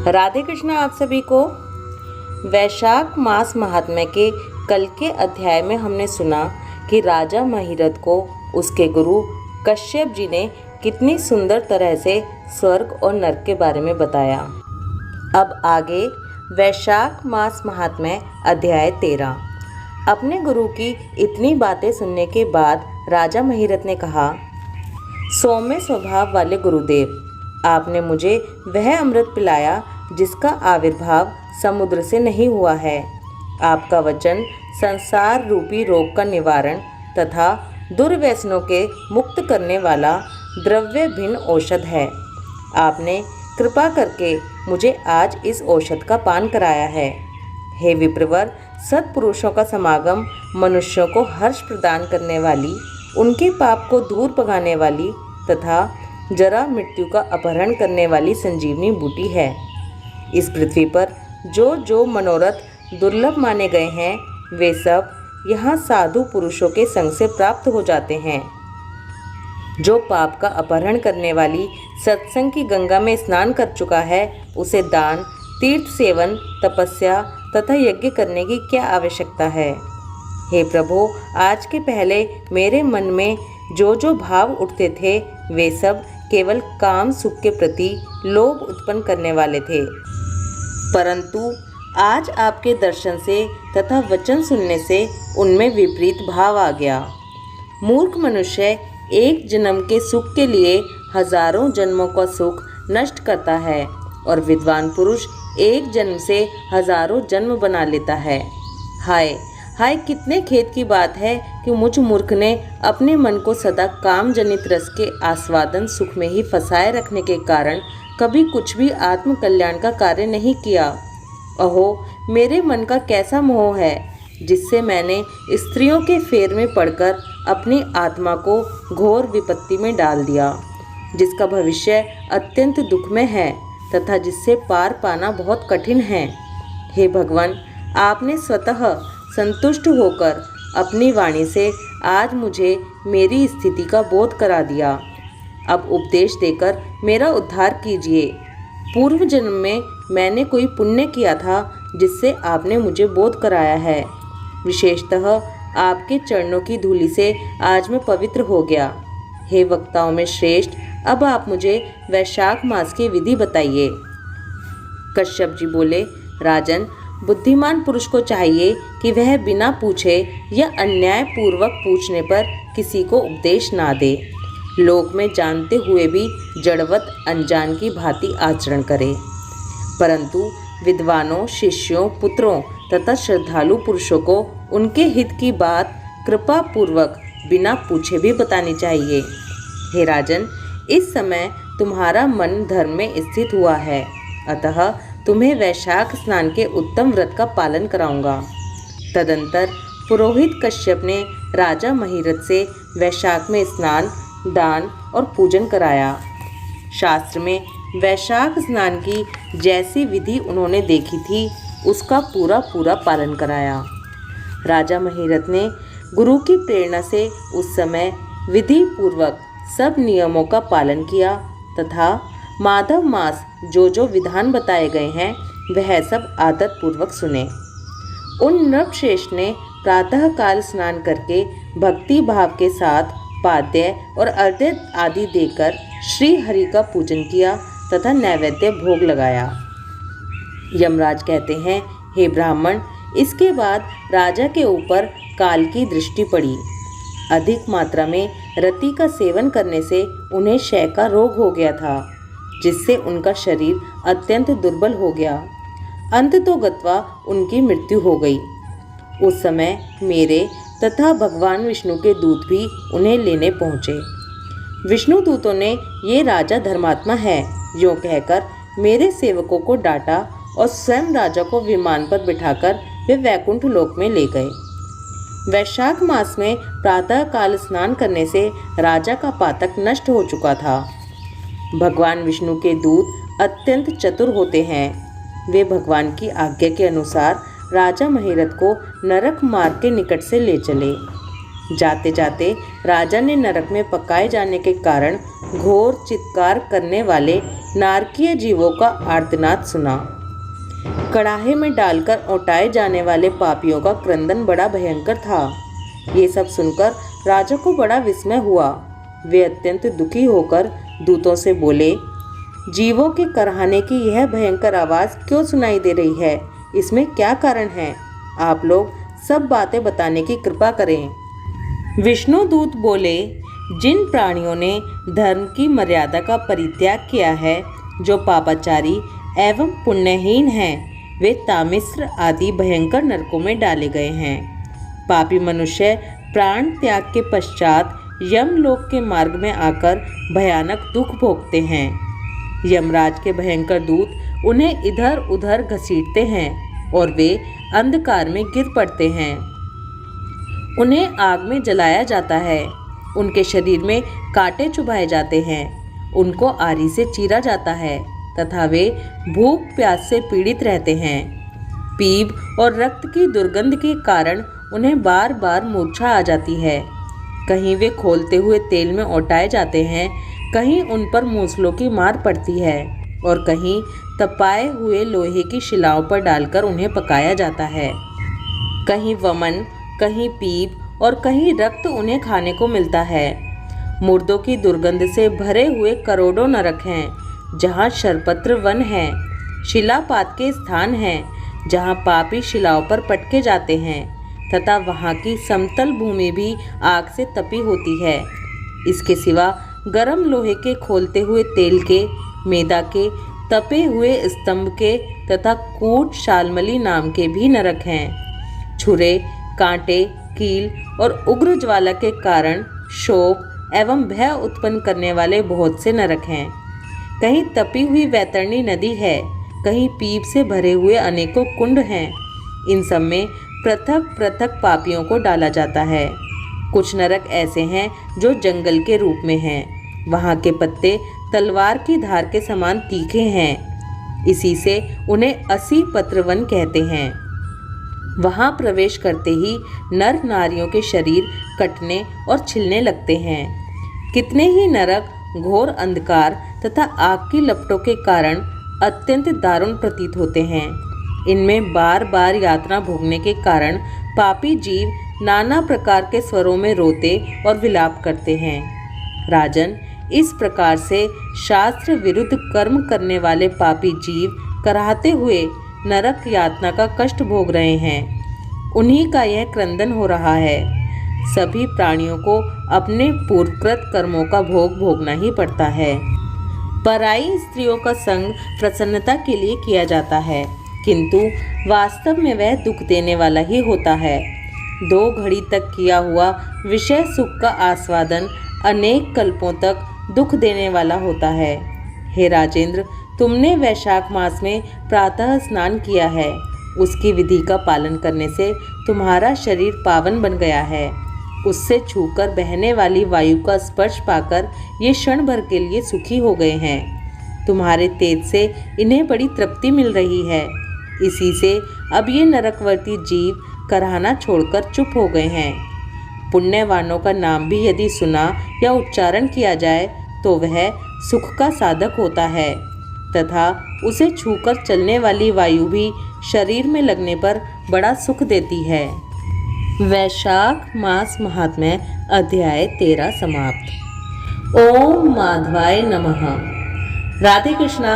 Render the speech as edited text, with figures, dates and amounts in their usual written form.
राधे कृष्णा आप सभी को। वैशाख मास महात्म्य के कल के अध्याय में हमने सुना कि राजा महिरथ को उसके गुरु कश्यप जी ने कितनी सुंदर तरह से स्वर्ग और नरक के बारे में बताया। अब आगे वैशाख मास महात्म्य अध्याय 13। अपने गुरु की इतनी बातें सुनने के बाद राजा महिरथ ने कहा, सौम्य स्वभाव वाले गुरुदेव, आपने मुझे वह अमृत पिलाया जिसका आविर्भाव समुद्र से नहीं हुआ है। आपका वचन संसार रूपी रोग का निवारण तथा दुर्व्यसनों के मुक्त करने वाला द्रव्य भिन्न औषध है। आपने कृपा करके मुझे आज इस औषध का पान कराया है। हे विप्रवर, सत्पुरुषों का समागम मनुष्यों को हर्ष प्रदान करने वाली, उनके पाप को दूर भगाने वाली तथा जरा मृत्यु का अपहरण करने वाली संजीवनी बूटी है। इस पृथ्वी पर जो जो मनोरथ दुर्लभ माने गए हैं वे सब यहाँ साधु पुरुषों के संग से प्राप्त हो जाते हैं। जो पाप का अपहरण करने वाली सत्संग की गंगा में स्नान कर चुका है उसे दान, तीर्थ सेवन, तपस्या तथा यज्ञ करने की क्या आवश्यकता है। हे प्रभु, आज के पहले मेरे मन में जो जो भाव उठते थे वे सब केवल काम सुख के प्रति लोभ उत्पन्न करने वाले थे, परंतु आज आपके दर्शन से तथा वचन सुनने से उनमें विपरीत भाव आ गया। मूर्ख मनुष्य एक जन्म के सुख के लिए हजारों जन्मों का सुख नष्ट करता है और विद्वान पुरुष एक जन्म से हजारों जन्म बना लेता है। हाय हाय, कितने खेद की बात है कि मुझ मूर्ख ने अपने मन को सदा काम जनित रस के आस्वादन सुख में ही फंसाए रखने के कारण कभी कुछ भी आत्म कल्याण का कार्य नहीं किया। अहो, मेरे मन का कैसा मोह है जिससे मैंने स्त्रियों के फेर में पड़कर अपनी आत्मा को घोर विपत्ति में डाल दिया, जिसका भविष्य अत्यंत दुखमय है तथा जिससे पार पाना बहुत कठिन है। हे भगवान, आपने स्वतः संतुष्ट होकर अपनी वाणी से आज मुझे मेरी स्थिति का बोध करा दिया। अब उपदेश देकर मेरा उद्धार कीजिए। पूर्व जन्म में मैंने कोई पुण्य किया था जिससे आपने मुझे बोध कराया है। विशेषतः आपके चरणों की धूलि से आज मैं पवित्र हो गया। हे वक्ताओं में श्रेष्ठ, अब आप मुझे वैशाख मास की विधि बताइए। कश्यप जी बोले, राजन, बुद्धिमान पुरुष को चाहिए कि वह बिना पूछे या अन्याय पूर्वक पूछने पर किसी को उपदेश ना दे। लोक में जानते हुए भी जड़वत अनजान की भांति आचरण करे, परंतु विद्वानों, शिष्यों, पुत्रों तथा श्रद्धालु पुरुषों को उनके हित की बात कृपा पूर्वक बिना पूछे भी बतानी चाहिए। हे राजन, इस समय तुम्हारा मन धर्म में स्थित हुआ है, अतः तुम्हें वैशाख स्नान के उत्तम व्रत का पालन कराऊंगा। तदंतर पुरोहित कश्यप ने राजा महिरथ से वैशाख में स्नान, दान और पूजन कराया। शास्त्र में वैशाख स्नान की जैसी विधि उन्होंने देखी थी उसका पूरा पूरा पालन कराया। राजा महिरथ ने गुरु की प्रेरणा से उस समय विधि पूर्वक सब नियमों का पालन किया तथा माधव मास जो जो विधान बताए गए हैं वह सब आदत पूर्वक सुने। उन नृपश्रेष्ठ ने प्रातः काल स्नान करके भक्ति भाव के साथ पाद्य और अर्घ्य आदि देकर श्री हरि का पूजन किया तथा नैवेद्य भोग लगाया। यमराज कहते हैं, हे ब्राह्मण, इसके बाद राजा के ऊपर काल की दृष्टि पड़ी। अधिक मात्रा में रति का सेवन करने से उन्हें क्षय का रोग हो गया था, जिससे उनका शरीर अत्यंत दुर्बल हो गया। अंततोगत्वा उनकी मृत्यु हो गई। उस समय मेरे तथा भगवान विष्णु के दूत भी उन्हें लेने पहुँचे। विष्णु दूतों ने ये राजा धर्मात्मा है यूँ कहकर मेरे सेवकों को डांटा और स्वयं राजा को विमान पर बिठाकर वे वैकुंठ लोक में ले गए। वैशाख मास में प्रातः काल स्नान करने से राजा का पातक नष्ट हो चुका था। भगवान विष्णु के दूत अत्यंत चतुर होते हैं। वे भगवान की आज्ञा के अनुसार राजा महिरथ को नरक मार्ग के निकट से ले चले। जाते जाते राजा ने नरक में पकाए जाने के कारण घोर चित्कार करने वाले नारकीय जीवों का आर्तनाद सुना। कड़ाहे में डालकर औटाए जाने वाले पापियों का क्रंदन बड़ा भयंकर था। ये सब सुनकर राजा को बड़ा विस्मय हुआ। वे अत्यंत दुखी होकर दूतों से बोले, जीवों के कराहने की यह भयंकर आवाज़ क्यों सुनाई दे रही है? इसमें क्या कारण है? आप लोग सब बातें बताने की कृपा करें। विष्णु दूत बोले, जिन प्राणियों ने धर्म की मर्यादा का परित्याग किया है, जो पापाचारी एवं पुण्यहीन हैं, वे तामिस्र आदि भयंकर नरकों में डाले गए हैं। पापी मनुष्य प्राण त्याग के पश्चात यमलोक के मार्ग में आकर भयानक दुख भोगते हैं। यमराज के भयंकर दूत उन्हें इधर उधर घसीटते हैं और वे अंधकार में गिर पड़ते हैं। उन्हें आग में जलाया जाता है, उनके शरीर में कांटे चुभाए जाते हैं, उनको आरी से चीरा जाता है तथा वे भूख प्यास से पीड़ित रहते हैं। पीप और रक्त की दुर्गंध के कारण उन्हें बार बार मूर्छा आ जाती है। कहीं वे खोलते हुए तेल में औटाए जाते हैं, कहीं उन पर मूसलों की मार पड़ती है और कहीं तपाए हुए लोहे की शिलाओं पर डालकर उन्हें पकाया जाता है। कहीं वमन, कहीं पीप और कहीं रक्त उन्हें खाने को मिलता है। मुर्दों की दुर्गंध से भरे हुए करोड़ों नरक हैं, जहाँ शरपत्र वन है, शिलापात के स्थान हैं, जहाँ पापी शिलाओं पर पटके जाते हैं तथा वहाँ की समतल भूमि भी आग से तपी होती है। इसके सिवा गरम लोहे के खोलते हुए तेल के, मैदा के, तपे हुए स्तंभ के तथा कूट शालमली नाम के भी नरक हैं। छुरे, कांटे, कील और उग्र ज्वाला के कारण शोक एवं भय उत्पन्न करने वाले बहुत से नरक हैं। कहीं तपी हुई वैतरणी नदी है, कहीं पीप से भरे हुए अनेकों कुंड हैं। इन सब में पृथक पृथक पापियों को डाला जाता है। कुछ नरक ऐसे हैं जो जंगल के रूप में हैं। वहाँ के पत्ते तलवार की धार के समान तीखे हैं, इसी से उन्हें 80 पत्रवन कहते हैं। वहाँ प्रवेश करते ही नर नारियों के शरीर कटने और छिलने लगते हैं। कितने ही नरक घोर अंधकार तथा आग की लपटों के कारण अत्यंत दारुण प्रतीत होते हैं। इनमें बार बार यातना भोगने के कारण पापी जीव नाना प्रकार के स्वरों में रोते और विलाप करते हैं। राजन, इस प्रकार से शास्त्र विरुद्ध कर्म करने वाले पापी जीव कराहते हुए नरक यातना का कष्ट भोग रहे हैं। उन्हीं का यह क्रंदन हो रहा है। सभी प्राणियों को अपने पूर्वकृत कर्मों का भोग भोगना ही पड़ता है। पराई स्त्रियों का संग प्रसन्नता के लिए किया जाता है, किंतु वास्तव में वह दुख देने वाला ही होता है। 2 घड़ी तक किया हुआ विषय सुख का आस्वादन अनेक कल्पों तक दुख देने वाला होता है। हे राजेंद्र, तुमने वैशाख मास में प्रातः स्नान किया है। उसकी विधि का पालन करने से तुम्हारा शरीर पावन बन गया है। उससे छूकर बहने वाली वायु का स्पर्श पाकर ये क्षण भर के लिए सुखी हो गए हैं। तुम्हारे तेज से इन्हें बड़ी तृप्ति मिल रही है। इसी से अब ये नरकवर्ती जीव कराहना छोड़कर चुप हो गए हैं। पुण्यवानों का नाम भी यदि सुना या उच्चारण किया जाए तो वह सुख का साधक होता है तथा उसे छूकर चलने वाली वायु भी शरीर में लगने पर बड़ा सुख देती है। वैशाख मास महात्म्य अध्याय 13 समाप्त। ओम माधवाय नमः। राधे कृष्णा।